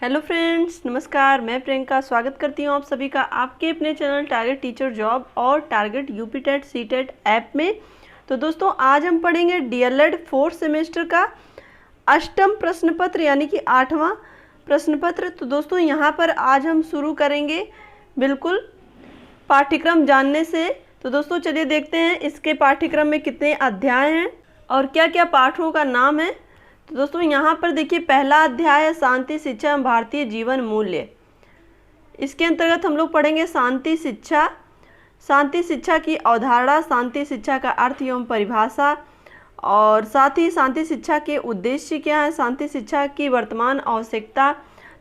Hello friends, नमस्कार। मैं प्रियंका स्वागत करती हूँ आप सभी का आपके अपने चैनल टारगेट टीचर जॉब और target UP TET C TET app में। तो दोस्तों, आज हम पढ़ेंगे डीएलएड 4th सेमेस्टर का अष्टम प्रश्न पत्र यानी कि 8वां प्रश्न पत्र। तो दोस्तों, यहाँ पर आज हम शुरू करेंगे बिल्कुल पाठ्यक्रम जानने से। तो दोस्तों, चलिए देखते हैं इसके पाठ्यक्रम में कितने अध्याय हैं और क्या क्या पाठों का नाम है। तो दोस्तों, यहाँ पर देखिए, पहला अध्याय है शांति शिक्षा एवं भारतीय जीवन मूल्य। इसके अंतर्गत हम लोग पढ़ेंगे शांति शिक्षा, शांति शिक्षा की अवधारणा, शांति शिक्षा का अर्थ एवं परिभाषा, और साथ ही शांति शिक्षा के उद्देश्य क्या है, शांति शिक्षा की वर्तमान आवश्यकता,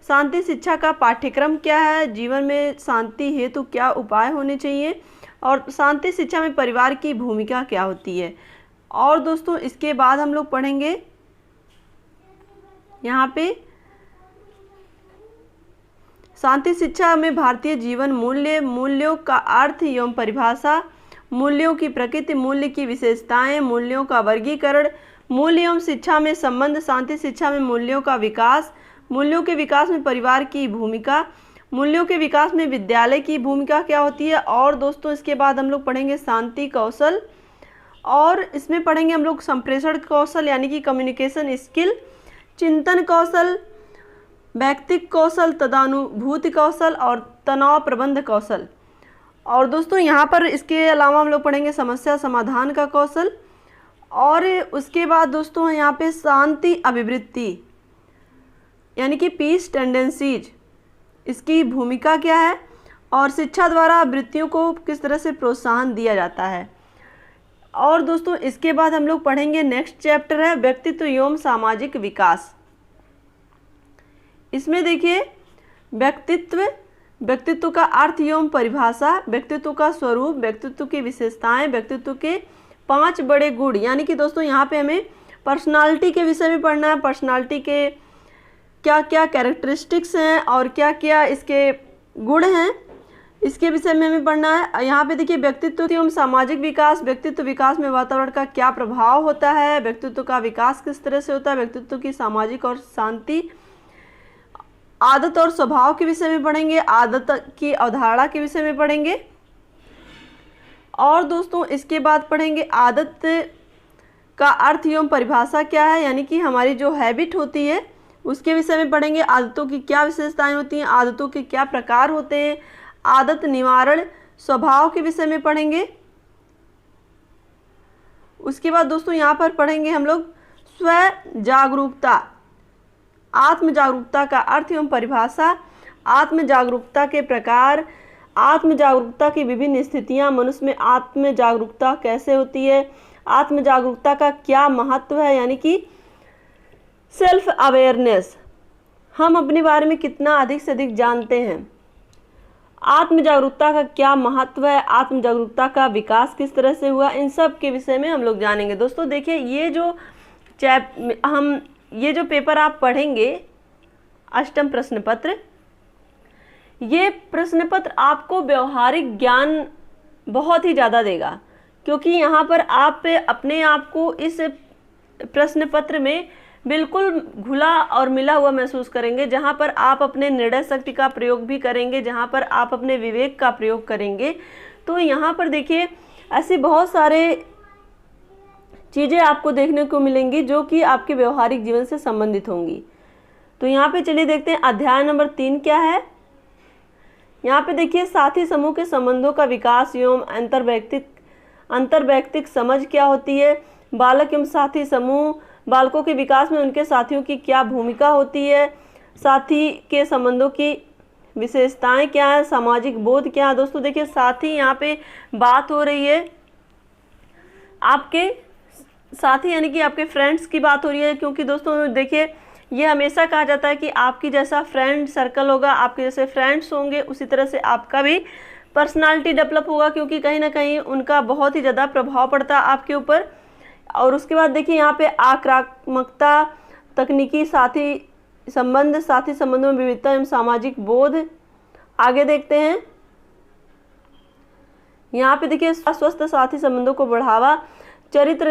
शांति शिक्षा का पाठ्यक्रम क्या है, जीवन में शांति हेतु क्या उपाय होने चाहिए, और शांति शिक्षा में परिवार की भूमिका क्या होती है। और दोस्तों, इसके बाद हम लोग पढ़ेंगे यहाँ पे शांति शिक्षा में भारतीय जीवन मूल्य, मूल्यों का अर्थ एवं परिभाषा, मूल्यों की प्रकृति, मूल्य की विशेषताएं, मूल्यों का वर्गीकरण, मूल्य एवं शिक्षा में संबंध, शांति शिक्षा में मूल्यों का विकास, मूल्यों के विकास में परिवार की भूमिका, मूल्यों के विकास में विद्यालय की भूमिका क्या होती है। और दोस्तों, इसके बाद हम लोग पढ़ेंगे शांति कौशल, और इसमें पढ़ेंगे हम लोग संप्रेषण कौशल यानी कि कम्युनिकेशन स्किल, चिंतन कौशल, व्यक्तिक कौशल, तदानुभूति कौशल और तनाव प्रबंध कौशल। और दोस्तों, यहाँ पर इसके अलावा हम लोग पढ़ेंगे समस्या समाधान का कौशल। और उसके बाद दोस्तों, यहाँ पे शांति अभिवृत्ति यानी कि पीस टेंडेंसीज, इसकी भूमिका क्या है, और शिक्षा द्वारा वृत्तियों को किस तरह से प्रोत्साहन दिया जाता है। और दोस्तों, इसके बाद हम लोग पढ़ेंगे नेक्स्ट चैप्टर है व्यक्तित्व एवं सामाजिक विकास। इसमें देखिए, व्यक्तित्व का अर्थ एवं परिभाषा, व्यक्तित्व का स्वरूप, व्यक्तित्व की विशेषताएं, व्यक्तित्व के 5 बड़े गुण, यानी कि दोस्तों यहाँ पे हमें पर्सनालिटी के विषय में पढ़ना है। पर्सनालिटी के क्या क्या कैरेक्टरिस्टिक्स हैं और क्या क्या इसके गुण हैं, इसके विषय में हमें पढ़ना है। यहाँ पे देखिए, व्यक्तित्व एवं सामाजिक विकास, व्यक्तित्व विकास में वातावरण का क्या प्रभाव होता है, व्यक्तित्व का विकास किस तरह से होता है, व्यक्तित्व की सामाजिक और शांति, आदत और स्वभाव के विषय में पढ़ेंगे, आदत की अवधारणा के विषय में पढ़ेंगे। और दोस्तों, इसके बाद पढ़ेंगे आदत का अर्थ एवं परिभाषा क्या है, यानी कि हमारी जो हैबिट होती है उसके विषय में पढ़ेंगे। आदतों की क्या विशेषताएं होती हैं, आदतों के क्या प्रकार होते हैं, आदत निवारण, स्वभाव के विषय में पढ़ेंगे। उसके बाद दोस्तों, यहाँ पर पढ़ेंगे हम लोग स्व जागरूकता, आत्म जागरूकता का अर्थ एवं परिभाषा, आत्म जागरूकता के प्रकार, आत्म जागरूकता की विभिन्न स्थितियां, मनुष्य में आत्म जागरूकता कैसे होती है, आत्म जागरूकता का क्या महत्व है, यानी कि सेल्फ अवेयरनेस, हम अपने बारे में कितना अधिक से अधिक जानते हैं, आत्म जागरूकता का क्या महत्व है, आत्म जागरूकता का विकास किस तरह से हुआ, इन सब के विषय में हम लोग जानेंगे। दोस्तों देखिए, ये जो पेपर आप पढ़ेंगे अष्टम प्रश्न पत्र, ये प्रश्न पत्र आपको व्यवहारिक ज्ञान बहुत ही ज़्यादा देगा, क्योंकि यहाँ पर आप अपने आप को इस प्रश्न पत्र में बिल्कुल घुला और मिला हुआ महसूस करेंगे, जहाँ पर आप अपने निर्णय शक्ति का प्रयोग भी करेंगे, जहाँ पर आप अपने विवेक का प्रयोग करेंगे। तो यहाँ पर देखिए, ऐसे बहुत सारे चीज़ें आपको देखने को मिलेंगी जो कि आपके व्यवहारिक जीवन से संबंधित होंगी। तो यहाँ पे चलिए देखते हैं अध्याय नंबर 3 क्या है। यहाँ पे देखिए, साथी समूह के संबंधों का विकास एवं अंतर्वैयक्तिक समझ क्या होती है, बालक एवं साथी समूह, बालकों के विकास में उनके साथियों की क्या भूमिका होती है, साथी के संबंधों की विशेषताएं क्या है, सामाजिक बोध क्या है। दोस्तों देखिए, साथी, यहाँ पे बात हो रही है आपके साथी यानी कि आपके फ्रेंड्स की बात हो रही है, क्योंकि दोस्तों देखिए, ये हमेशा कहा जाता है कि आपकी जैसा फ्रेंड सर्कल होगा, आपके जैसे फ्रेंड्स होंगे, उसी तरह से आपका भी पर्सनालिटी डेवलप होगा, क्योंकि कहीं ना कहीं उनका बहुत ही ज़्यादा प्रभाव पड़ता है आपके ऊपर। और उसके बाद देखिए, यहाँ पे आक्रामकता, तकनीकी साथी संबंधों में विविधता एवं सामाजिक बोध। आगे देखते हैं, यहाँ पे देखिए, स्वस्थ साथी संबंधों को बढ़ावा, चरित्र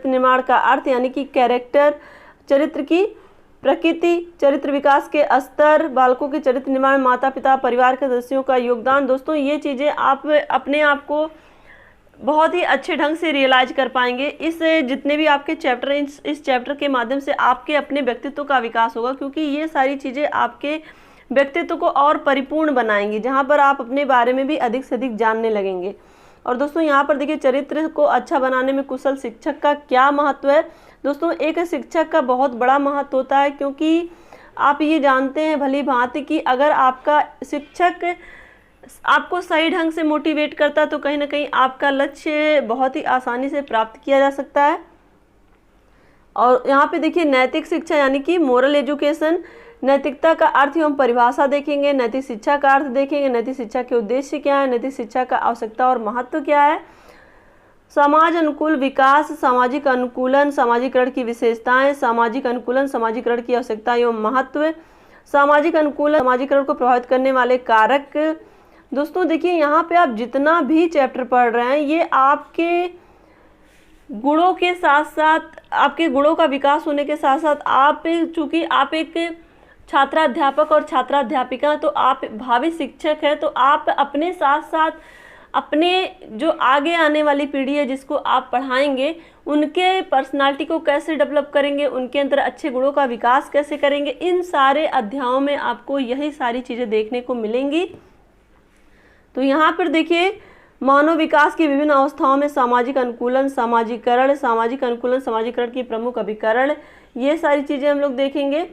निर्माण का अर्थ यानी कि कैरेक्टर, चरित्र की प्रकृति, चरित्र विकास के स्तर, बालकों के चरित्र निर्माण में माता पिता परिवार के सदस्यों का योगदान। दोस्तों ये चीज़ें आप अपने आप को बहुत ही अच्छे ढंग से रियलाइज कर पाएंगे। इस जितने भी आपके चैप्टर हैं, इस चैप्टर के माध्यम से आपके अपने व्यक्तित्व का विकास होगा, क्योंकि ये सारी चीज़ें आपके व्यक्तित्व को और परिपूर्ण बनाएंगी, जहाँ पर आप अपने बारे में भी अधिक से अधिक जानने लगेंगे। और दोस्तों यहाँ पर देखिए, चरित्र को अच्छा बनाने में कुशल शिक्षक का क्या महत्व है। दोस्तों एक शिक्षक का बहुत बड़ा महत्व होता है, क्योंकि आप ये जानते हैं भली भांति कि अगर आपका शिक्षक आपको सही ढंग से मोटिवेट करता तो कहीं ना कहीं आपका लक्ष्य बहुत ही आसानी से प्राप्त किया जा सकता है। और यहाँ पे देखिए, नैतिक शिक्षा यानी कि मोरल एजुकेशन, नैतिकता का अर्थ एवं परिभाषा देखेंगे, नैतिक शिक्षा का अर्थ देखेंगे, नैतिक शिक्षा के उद्देश्य क्या है, नैतिक शिक्षा का आवश्यकता और महत्व क्या है, समाज अनुकूल विकास, सामाजिक अनुकूलन, सामाजिकरण की विशेषताएं, सामाजिक अनुकूलन, सामाजिकरण की आवश्यकता एवं महत्व, सामाजिक अनुकूलन, सामाजिकरण को प्रभावित करने वाले कारक। दोस्तों देखिए, यहाँ पे आप जितना भी चैप्टर पढ़ रहे हैं, ये आपके गुणों के साथ साथ, आपके गुणों का विकास होने के साथ साथ, आप चूँकि आप एक छात्राध्यापक और छात्राध्यापिका, तो आप भावी शिक्षक हैं, तो आप अपने साथ साथ अपने जो आगे आने वाली पीढ़ी है जिसको आप पढ़ाएंगे, उनके पर्सनालिटी को कैसे डेवलप करेंगे, उनके अंदर अच्छे गुणों का विकास कैसे करेंगे, इन सारे अध्यायों में आपको यही सारी चीज़ें देखने को मिलेंगी। तो यहाँ पर देखिए, मानव विकास की विभिन्न अवस्थाओं में सामाजिक अनुकूलन, सामाजिकरण, सामाजिक अनुकूलन, सामाजिकरण की प्रमुख अभिकरण, ये सारी चीज़ें हम लोग देखेंगे।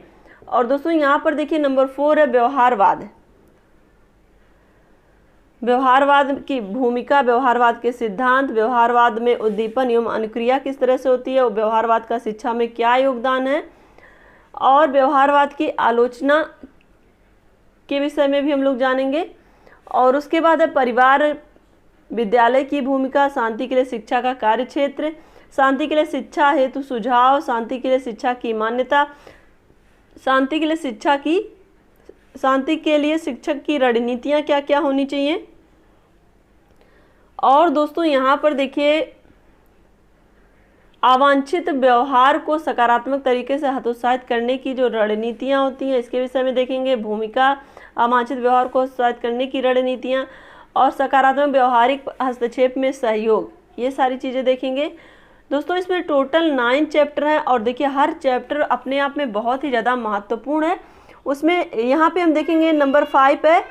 और दोस्तों यहाँ पर देखिए, नंबर 4 है व्यवहारवाद। व्यवहारवाद की भूमिका, व्यवहारवाद के सिद्धांत, व्यवहारवाद में उद्दीपन एवं अनुक्रिया किस तरह से होती है, और व्यवहारवाद का शिक्षा में क्या योगदान है, और व्यवहारवाद की आलोचना के विषय में भी हम लोग जानेंगे। और उसके बाद है परिवार विद्यालय की भूमिका, शांति के लिए शिक्षा का कार्यक्षेत्र, शांति के लिए शिक्षा हेतु सुझाव, शांति के लिए शिक्षा की मान्यता, शांति के लिए शिक्षक की रणनीतियाँ क्या क्या होनी चाहिए। और दोस्तों यहाँ पर देखिए, अवांछित व्यवहार को सकारात्मक तरीके से हतोत्साहित करने की जो रणनीतियाँ होती हैं, इसके विषय में देखेंगे। भूमिका, अवांछित व्यवहार को हतोत्साहित करने की रणनीतियाँ, और सकारात्मक व्यवहारिक हस्तक्षेप में सहयोग, ये सारी चीज़ें देखेंगे। दोस्तों इसमें टोटल 9 चैप्टर हैं, और देखिए हर चैप्टर अपने आप में बहुत ही ज़्यादा महत्वपूर्ण है। उसमें यहाँ पे हम देखेंगे नंबर 5 है,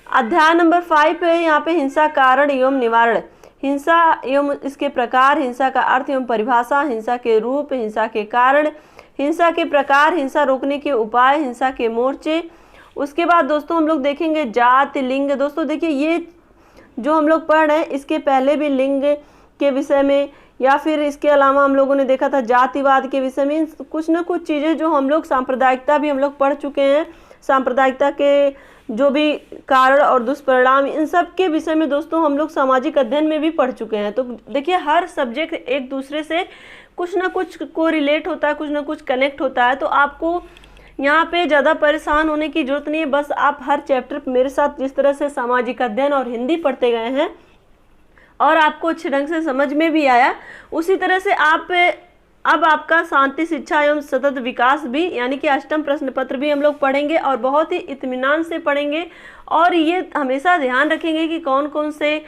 अध्याय नंबर 5 है यहाँ पे हिंसा कारण एवं निवारण, हिंसा एवं इसके प्रकार, हिंसा का अर्थ एवं परिभाषा, हिंसा के रूप, हिंसा के कारण, हिंसा के प्रकार, हिंसा रोकने के उपाय, हिंसा के मोर्चे। उसके बाद दोस्तों हम लोग देखेंगे जाति, लिंग। दोस्तों देखिए, ये जो हम लोग पढ़ रहे हैं, इसके पहले भी लिंग के विषय में, या फिर इसके अलावा हम लोगों ने देखा था जातिवाद के विषय में, कुछ न कुछ चीज़ें जो हम लोग, सांप्रदायिकता भी हम लोग पढ़ चुके हैं, सांप्रदायिकता के जो भी कारण और दुष्परिणाम, इन सब के विषय में दोस्तों हम लोग सामाजिक अध्ययन में भी पढ़ चुके हैं। तो देखिए, हर सब्जेक्ट एक दूसरे से कुछ ना कुछ को रिलेट होता है, कुछ ना कुछ कनेक्ट होता है। तो आपको यहाँ पे ज़्यादा परेशान होने की जरूरत नहीं है, बस आप हर चैप्टर मेरे साथ जिस तरह से सामाजिक अध्ययन और हिंदी पढ़ते गए हैं और आपको अच्छे ढंग से समझ में भी आया, उसी तरह से आप अब आपका शांति, शिक्षा एवं सतत विकास भी, यानी कि 8वां प्रश्न पत्र भी हम लोग पढ़ेंगे, और बहुत ही इत्मीनान से पढ़ेंगे। और ये हमेशा ध्यान रखेंगे कि कौन कौन से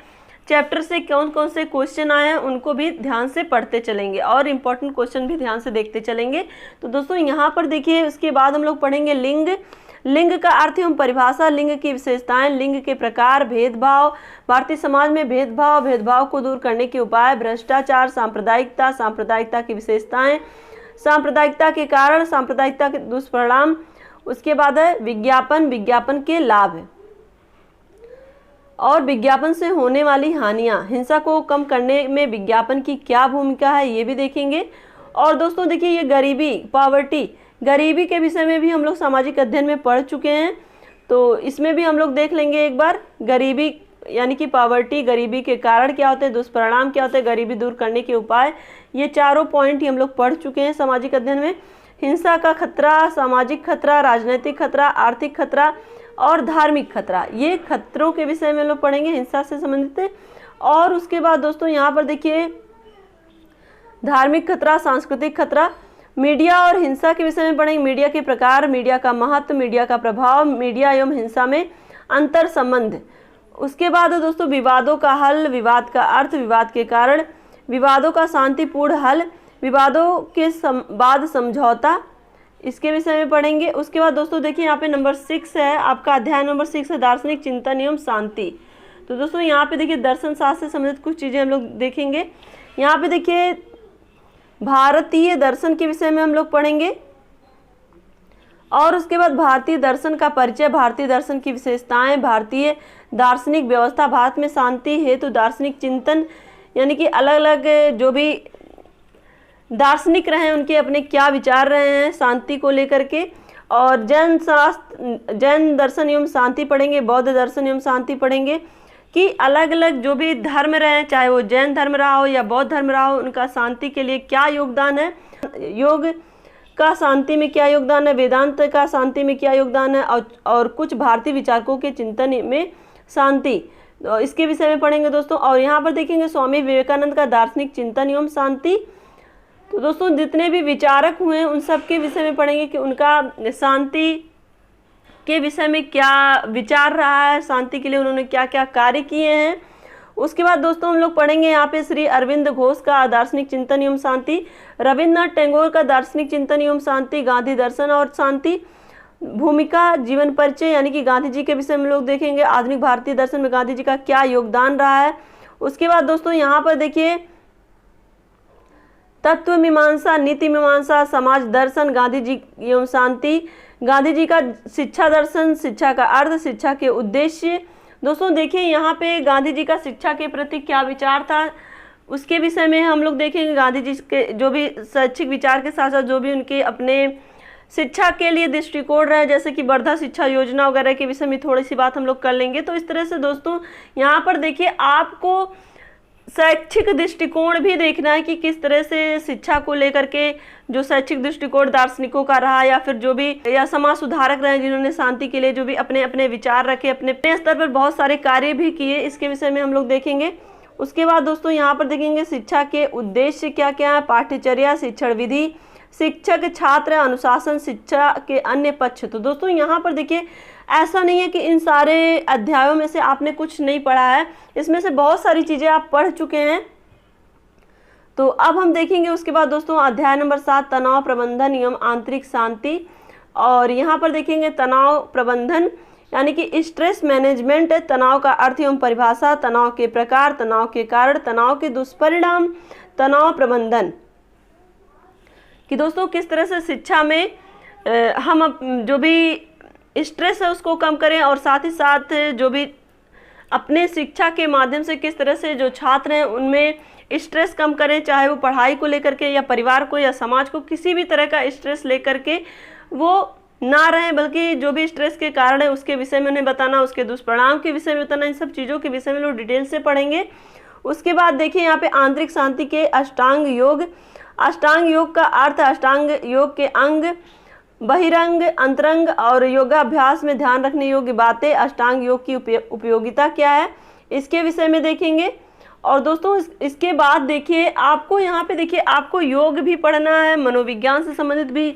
चैप्टर से कौन कौन से क्वेश्चन आए हैं, उनको भी ध्यान से पढ़ते चलेंगे, और इम्पोर्टेंट क्वेश्चन भी ध्यान से देखते चलेंगे। तो दोस्तों यहाँ पर देखिए, उसके बाद हम लोग पढ़ेंगे लिंग, लिंग का अर्थ एवं परिभाषा, लिंग की विशेषताएं, लिंग के प्रकार, भेदभाव, भारतीय समाज में भेदभाव, भेदभाव को दूर करने के उपाय, भ्रष्टाचार, सांप्रदायिकता, सांप्रदायिकता की विशेषताएं, सांप्रदायिकता के कारण, सांप्रदायिकता के दुष्परिणाम। उसके बाद है विज्ञापन, विज्ञापन के लाभ और विज्ञापन से होने वाली हानियां, हिंसा को कम करने में विज्ञापन की क्या भूमिका है, ये भी देखेंगे। और दोस्तों देखिए, ये गरीबी, पॉवर्टी, गरीबी के विषय में भी हम लोग सामाजिक अध्ययन में पढ़ चुके हैं, तो इसमें भी हम लोग देख लेंगे एक बार। गरीबी यानी कि पॉवर्टी, गरीबी के कारण क्या होते हैं, दुष्परिणाम क्या होते हैं, गरीबी दूर करने के उपाय, ये चारों पॉइंट ही हम लोग पढ़ चुके हैं सामाजिक अध्ययन में। हिंसा का खतरा, सामाजिक खतरा, राजनीतिक खतरा, आर्थिक खतरा और धार्मिक खतरा, ये खतरों के विषय में लोग पढ़ेंगे, हिंसा से संबंधित। और उसके बाद दोस्तों यहाँ पर देखिए, धार्मिक खतरा, सांस्कृतिक खतरा, मीडिया और हिंसा के विषय में पढ़ेंगे, मीडिया के प्रकार, मीडिया का महत्व, मीडिया का प्रभाव, मीडिया एवं हिंसा में अंतर संबंध। उसके बाद दोस्तों विवादों का हल, विवाद का अर्थ, विवाद के कारण, विवादों का शांतिपूर्ण हल, विवादों के बाद समझौता, इसके विषय में पढ़ेंगे। उसके बाद दोस्तों देखिए यहाँ पे नंबर 6 है आपका, अध्याय नंबर 6 है दार्शनिक चिंतन एवं शांति। तो दोस्तों यहाँ पे देखिए दर्शन शास्त्र से संबंधित कुछ चीज़ें हम लोग देखेंगे। यहाँ पे देखिए भारतीय दर्शन के विषय में हम लोग पढ़ेंगे और उसके बाद भारतीय दर्शन का परिचय, भारतीय दर्शन की विशेषताएं, भारतीय दार्शनिक व्यवस्था, भारत में शांति हेतु दार्शनिक चिंतन, यानी कि अलग अलग जो भी दार्शनिक रहे हैं उनके अपने क्या विचार रहे हैं शांति को लेकर के। और जैन शास्त्र, जैन दर्शन एवं शांति पढ़ेंगे, बौद्ध दर्शन एवं शांति पढ़ेंगे कि अलग अलग जो भी धर्म रहे, चाहे वो जैन धर्म रहा हो या बौद्ध धर्म रहा हो, उनका शांति के लिए क्या योगदान है, योग का शांति में क्या योगदान है, वेदांत का शांति में क्या योगदान है, और कुछ भारतीय विचारकों के चिंतन में शांति, तो इसके विषय में पढ़ेंगे दोस्तों। और यहाँ पर देखेंगे स्वामी विवेकानंद का दार्शनिक चिंतन एवं शांति। तो दोस्तों जितने भी विचारक हुए हैं उन सब के विषय में पढ़ेंगे कि उनका शांति के विषय में क्या विचार रहा है, शांति के लिए उन्होंने क्या क्या कार्य किए हैं। उसके बाद दोस्तों हम लोग पढ़ेंगे यहाँ पे श्री अरविंद घोष का दार्शनिक चिंतन एवं शांति, रविन्द्रनाथ टैगोर का दार्शनिक चिंतन एवं शांति, गांधी दर्शन और शांति, भूमिका जीवन परिचय यानी कि गांधी जी के विषय में लोग देखेंगे, आधुनिक भारतीय दर्शन में गांधी जी का क्या योगदान रहा है। उसके बाद दोस्तों यहाँ पर देखिए तत्व मीमांसा, नीति मीमांसा, समाज दर्शन, गांधी जी एवं शांति, गांधी जी का शिक्षा दर्शन, शिक्षा का अर्थ, शिक्षा के उद्देश्य। दोस्तों देखिए यहाँ पे गांधी जी का शिक्षा के प्रति क्या विचार था उसके विषय में हम लोग देखेंगे। गांधी जी के जो भी शैक्षिक विचार के साथ साथ जो भी उनके अपने शिक्षा के लिए दृष्टिकोण रहे, जैसे कि वर्धा शिक्षा योजना वगैरह के विषय में थोड़ी सी बात हम लोग कर लेंगे। तो इस तरह से दोस्तों यहाँ पर देखिए आपको शैक्षिक दृष्टिकोण भी देखना है कि किस तरह से शिक्षा को लेकर के जो शैक्षिक दृष्टिकोण दार्शनिकों का रहा या फिर जो भी या समाज सुधारक रहे जिन्होंने शांति के लिए जो भी अपने अपने विचार रखे, अपने अपने स्तर पर बहुत सारे कार्य भी किए, इसके विषय में हम लोग देखेंगे। उसके बाद दोस्तों यहाँ पर देखेंगे शिक्षा के उद्देश्य क्या क्या है, पाठ्यचर्या, शिक्षण विधि, शिक्षक छात्र अनुशासन, शिक्षा के अन्य पक्ष। तो दोस्तों यहाँ पर देखिए ऐसा नहीं है कि इन सारे अध्यायों में से आपने कुछ नहीं पढ़ा है, इसमें से बहुत सारी चीज़ें आप पढ़ चुके हैं। तो अब हम देखेंगे उसके बाद दोस्तों अध्याय नंबर 7 तनाव प्रबंधन एवं आंतरिक शांति। और यहाँ पर देखेंगे तनाव प्रबंधन यानी कि स्ट्रेस मैनेजमेंट, तनाव का अर्थ एवं परिभाषा, तनाव के प्रकार, तनाव के कारण, तनाव के दुष्परिणाम, तनाव प्रबंधन कि दोस्तों किस तरह से शिक्षा में हम जो भी स्ट्रेस है उसको कम करें और साथ ही साथ जो भी अपने शिक्षा के माध्यम से किस तरह से जो छात्र हैं उनमें स्ट्रेस कम करें, चाहे वो पढ़ाई को लेकर के या परिवार को या समाज को किसी भी तरह का स्ट्रेस लेकर के वो ना रहें, बल्कि जो भी स्ट्रेस के कारण है उसके विषय में उन्हें बताना, उसके दुष्परिणाम के विषय में बताना, इन सब चीज़ों के विषय में लोग डिटेल से पढ़ेंगे। उसके बाद देखिए यहाँ पे आंतरिक शांति के अष्टांग योग। अष्टांग योग का अर्थ, अष्टांग योग के अंग, बहिरंग, अंतरंग और योगाभ्यास में ध्यान रखने योग्य बातें, अष्टांग योग की उपयोगिता क्या है, इसके विषय में देखेंगे। और दोस्तों इसके बाद देखिए आपको यहाँ पे देखिए आपको योग भी पढ़ना है, मनोविज्ञान से संबंधित भी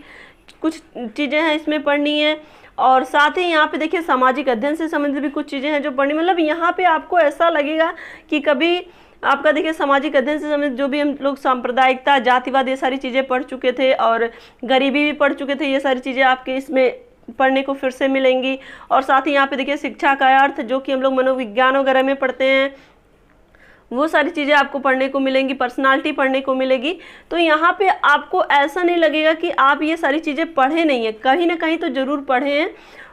कुछ चीज़ें हैं इसमें पढ़नी है, और साथ ही यहाँ पे देखिए सामाजिक अध्ययन से संबंधित भी कुछ चीज़ें हैं जो पढ़नी, मतलब यहाँ पे आपको ऐसा लगेगा कि कभी आपका देखिए सामाजिक अध्ययन से संबंधित जो भी हम लोग सांप्रदायिकता, जातिवाद, ये सारी चीज़ें पढ़ चुके थे और गरीबी भी पढ़ चुके थे, ये सारी चीज़ें आपके इसमें पढ़ने को फिर से मिलेंगी। और साथ ही यहाँ पे देखिए शिक्षा का अर्थ जो कि हम लोग मनोविज्ञान वगैरह में पढ़ते हैं, वो सारी चीज़ें आपको पढ़ने को मिलेंगी, पर्सनालिटी पढ़ने को मिलेगी। तो यहाँ पे आपको ऐसा नहीं लगेगा कि आप ये सारी चीज़ें पढ़े नहीं हैं, कहीं ना कहीं तो ज़रूर पढ़े हैं।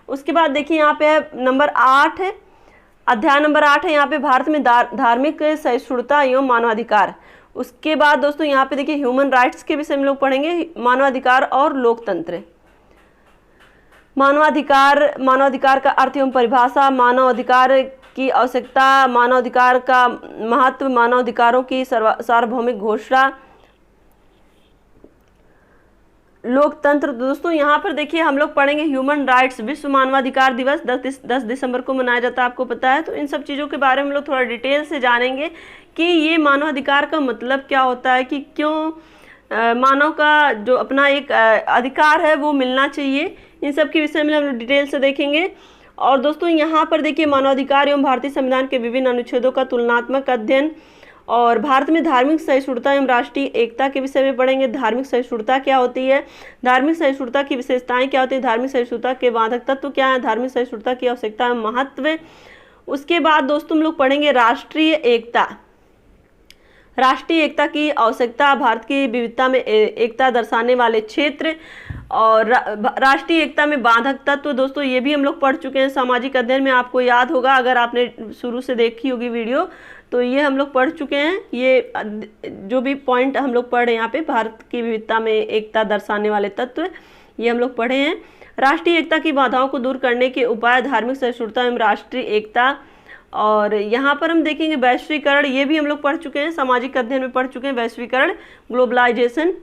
उसके बाद देखिए यहाँ पे है नंबर 8 है, अध्याय नंबर 8 है यहाँ पे भारत में धार्मिक सहिष्णुता एवं मानवाधिकार। उसके बाद दोस्तों यहाँ पे देखिए ह्यूमन राइट्स के विषय में लोग पढ़ेंगे, मानवाधिकार और लोकतंत्र। मानवाधिकार का अर्थ एवं परिभाषा, मानवाधिकार की आवश्यकता, मानवाधिकार का महत्व, मानवाधिकारों की सार्वभौमिक घोषणा, लोकतंत्र। दोस्तों यहाँ पर देखिए हम लोग पढ़ेंगे ह्यूमन राइट्स। विश्व मानवाधिकार दिवस 10 दिसंबर को मनाया जाता है, आपको पता है। तो इन सब चीज़ों के बारे में हम लोग थोड़ा डिटेल से जानेंगे कि ये मानवाधिकार का मतलब क्या होता है, कि क्यों मानव का जो अपना एक अधिकार है वो मिलना चाहिए। इन सब के विषय में हम लोग डिटेल से देखेंगे। और दोस्तों यहाँ पर देखिए मानवाधिकार एवं भारतीय संविधान के विभिन्न अनुच्छेदों का तुलनात्मक अध्ययन, और भारत में धार्मिक सहिष्णुता एवं राष्ट्रीय एकता के विषय में पढ़ेंगे। धार्मिक सहिष्णुता क्या होती है, धार्मिक सहिष्णुता की विशेषताएं क्या होती है, धार्मिक सहिष्णुता के बाधक तत्व क्या है, धार्मिक सहिष्णुता की आवश्यकता एवं महत्व। उसके बाद दोस्तों हम लोग पढ़ेंगे राष्ट्रीय एकता। राष्ट्रीय एकता की आवश्यकता, भारत की विविधता में एकता दर्शाने वाले क्षेत्र, और राष्ट्रीय एकता में बाधक तत्व। दोस्तों ये भी हम लोग पढ़ चुके हैं सामाजिक अध्ययन में, आपको याद होगा अगर आपने शुरू से देखी होगी वीडियो, तो ये हम लोग पढ़ चुके हैं। ये जो भी पॉइंट हम लोग पढ़े यहाँ पे, भारत की विविधता में एकता दर्शाने वाले तत्व, ये हम लोग पढ़े हैं। राष्ट्रीय एकता की बाधाओं को दूर करने के उपाय, धार्मिक सहिष्णुता एवं राष्ट्रीय एकता। और यहाँ पर हम देखेंगे वैश्वीकरण, ये भी हम लोग पढ़ चुके हैं, सामाजिक अध्ययन में पढ़ चुके हैं वैश्वीकरण, ग्लोबलाइजेशन।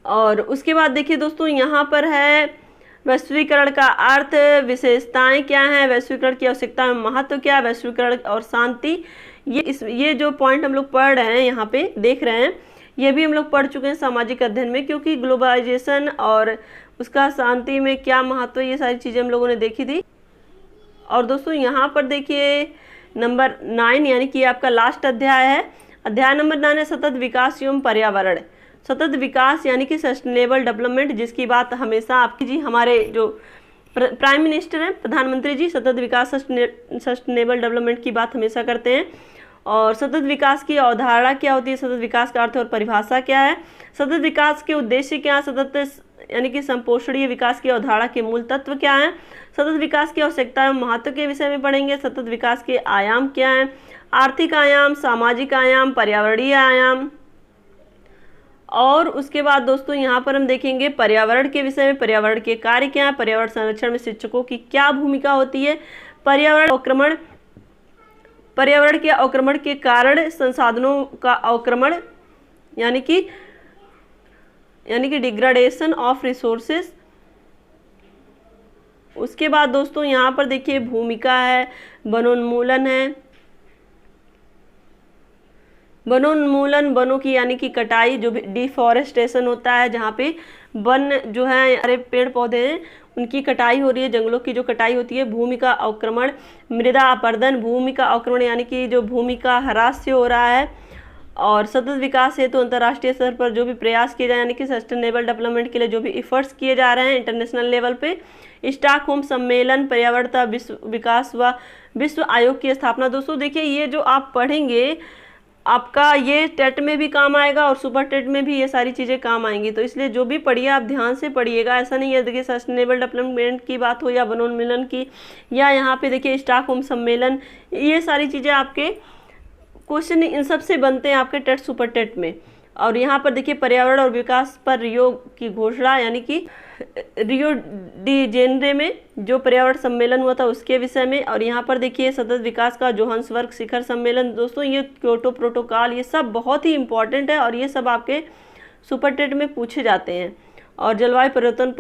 और उसके बाद देखिए दोस्तों यहाँ पर है वैश्वीकरण का अर्थ, विशेषताएं क्या हैं, वैश्वीकरण की आवश्यकता में महत्व क्या है, वैश्वीकरण और शांति। ये जो पॉइंट हम लोग पढ़ रहे हैं यहाँ पे देख रहे हैं, ये भी हम लोग पढ़ चुके हैं सामाजिक अध्ययन में, क्योंकि ग्लोबलाइजेशन और उसका शांति में क्या महत्व, ये सारी चीज़ें हम लोगों ने देखी थी। और दोस्तों यहाँ पर देखिए नंबर 9 यानी कि आपका लास्ट अध्याय है। अध्याय नंबर 9 है सतत विकास एवं पर्यावरण। सतत विकास यानी कि सस्टेनेबल डेवलपमेंट, जिसकी बात हमेशा आपकी जी हमारे जो प्राइम मिनिस्टर हैं, प्रधानमंत्री जी, सतत विकास सस्टेनेबल डेवलपमेंट की बात हमेशा करते हैं। और सतत विकास की अवधारणा क्या होती है, सतत विकास का अर्थ और परिभाषा क्या है, सतत विकास के उद्देश्य क्या है, सतत यानी कि संपोषणीय विकास की अवधारणा के मूल तत्व क्या हैं, सतत विकास की आवश्यकता एवं महत्व के विषय में पढ़ेंगे। सतत विकास के आयाम क्या हैं, आर्थिक आयाम, सामाजिक आयाम, पर्यावरणीय आयाम। और उसके बाद दोस्तों यहाँ पर हम देखेंगे पर्यावरण के विषय में, पर्यावरण के कार्य क्या है, पर्यावरण संरक्षण में शिक्षकों की क्या भूमिका होती है, पर्यावरण के अवक्रमण के कारण संसाधनों का अवक्रमण यानी कि डिग्रेडेशन ऑफ रिसोर्सेस। उसके बाद दोस्तों यहाँ पर देखिए भूमिका है, वनोन्मूलन है, वनोन्मूलन वनों की यानी कि कटाई, जो भी डिफॉरेस्टेशन होता है, जहाँ पे वन जो है हरे पेड़ पौधे हैं उनकी कटाई हो रही है, जंगलों की जो कटाई होती है। भूमि का अवक्रमण, मृदा अपरदन, भूमि का अवक्रमण यानी कि जो भूमि का ह्रास हो रहा है। और सतत विकास हेतु अंतर्राष्ट्रीय स्तर पर जो भी प्रयास किए जाए यानी कि सस्टेनेबल डेवलपमेंट के लिए जो भी इफर्ट्स किए जा रहे हैं इंटरनेशनल लेवल पे, स्टॉकहोम सम्मेलन, पर्यावरण विश्व विकास व विश्व आयोग की स्थापना। दोस्तों देखिए ये जो आप पढ़ेंगे आपका ये टेट में भी काम आएगा और सुपर टेट में भी ये सारी चीज़ें काम आएंगी, तो इसलिए जो भी पढ़िए आप ध्यान से पढ़िएगा। ऐसा नहीं है देखिए सस्टेनेबल डेवलपमेंट की बात हो या वनोन्मूलन की, या यहाँ पे देखिए स्टॉकहोम सम्मेलन, ये सारी चीज़ें आपके क्वेश्चन इन सब से बनते हैं आपके टेट सुपर टेट में। और यहाँ पर देखिए पर्यावरण और विकास पर रियो की घोषणा यानी कि रियो डी जेनेरो में जो पर्यावरण सम्मेलन हुआ था उसके विषय में। और यहाँ पर देखिए सतत विकास का जोहान्सबर्ग शिखर सम्मेलन। दोस्तों ये क्योटो प्रोटोकॉल, ये सब बहुत ही इंपॉर्टेंट है और ये सब आपके सुपर टेट में पूछे जाते हैं। और जलवायु परिवर्तन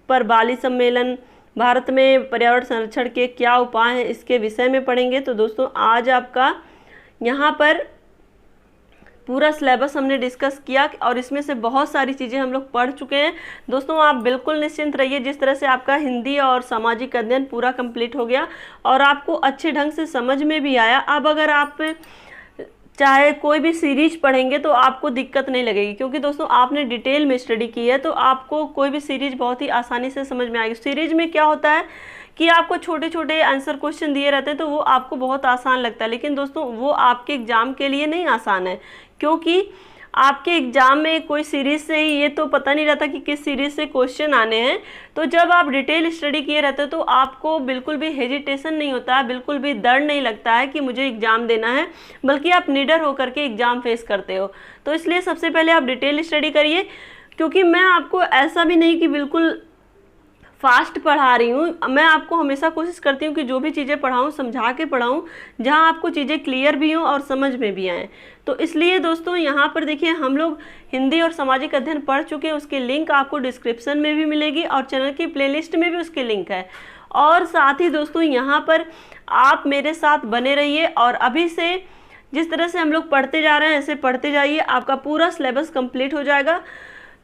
पर बाली सम्मेलन, भारत में पर्यावरण संरक्षण के क्या उपाय हैं इसके विषय में पढ़ेंगे। तो दोस्तों आज आपका यहाँ पर पूरा सिलेबस हमने डिस्कस किया और इसमें से बहुत सारी चीज़ें हम लोग पढ़ चुके हैं। दोस्तों आप बिल्कुल निश्चिंत रहिए, जिस तरह से आपका हिंदी और सामाजिक अध्ययन पूरा कंप्लीट हो गया और आपको अच्छे ढंग से समझ में भी आया। अब अगर आप चाहे कोई भी सीरीज पढ़ेंगे तो आपको दिक्कत नहीं लगेगी, क्योंकि दोस्तों आपने डिटेल में स्टडी की है तो आपको कोई भी सीरीज बहुत ही आसानी से समझ में आएगी। सीरीज में क्या होता है कि आपको छोटे छोटे आंसर क्वेश्चन दिए रहते हैं तो वो आपको बहुत आसान लगता है, लेकिन दोस्तों वो आपके एग्जाम के लिए नहीं आसान है, क्योंकि आपके एग्जाम में कोई सीरीज से ही ये तो पता नहीं रहता कि किस सीरीज से क्वेश्चन आने हैं। तो जब आप डिटेल स्टडी किए रहते हो तो आपको बिल्कुल भी हेजिटेशन नहीं होता है, बिल्कुल भी डर नहीं लगता है कि मुझे एग्जाम देना है, बल्कि आप निडर होकर के एग्जाम फेस करते हो। तो इसलिए सबसे पहले आप डिटेल स्टडी करिए, क्योंकि मैं आपको ऐसा भी नहीं कि बिल्कुल फास्ट पढ़ा रही हूँ, मैं आपको हमेशा कोशिश करती हूँ कि जो भी चीज़ें पढ़ाऊँ समझा के पढ़ाऊँ, जहाँ आपको चीज़ें क्लियर भी हों और समझ में भी आएँ। तो इसलिए दोस्तों यहाँ पर देखिए हम लोग हिंदी और सामाजिक अध्ययन पढ़ चुके हैं, उसकी लिंक आपको डिस्क्रिप्शन में भी मिलेगी और चैनल की प्लेलिस्ट में भी उसकी लिंक है। और साथ ही दोस्तों यहाँ पर आप मेरे साथ बने रहिए और अभी से जिस तरह से हम लोग पढ़ते जा रहे हैं ऐसे पढ़ते जाइए, आपका पूरा सिलेबस कंप्लीट हो जाएगा।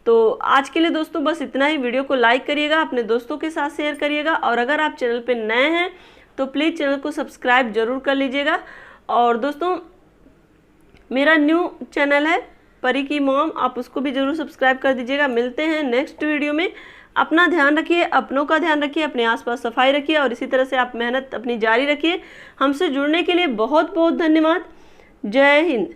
तो आज के लिए दोस्तों बस इतना ही। वीडियो को लाइक करिएगा, अपने दोस्तों के साथ शेयर करिएगा, और अगर आप चैनल पे नए हैं तो प्लीज़ चैनल को सब्सक्राइब जरूर कर लीजिएगा। और दोस्तों मेरा न्यू चैनल है परी की मॉम, आप उसको भी जरूर सब्सक्राइब कर दीजिएगा। मिलते हैं नेक्स्ट वीडियो में। अपना ध्यान रखिए, अपनों का ध्यान रखिए, अपने आसपास सफाई रखिए, और इसी तरह से आप मेहनत अपनी जारी रखिए। हमसे जुड़ने के लिए बहुत बहुत धन्यवाद। जय हिंद।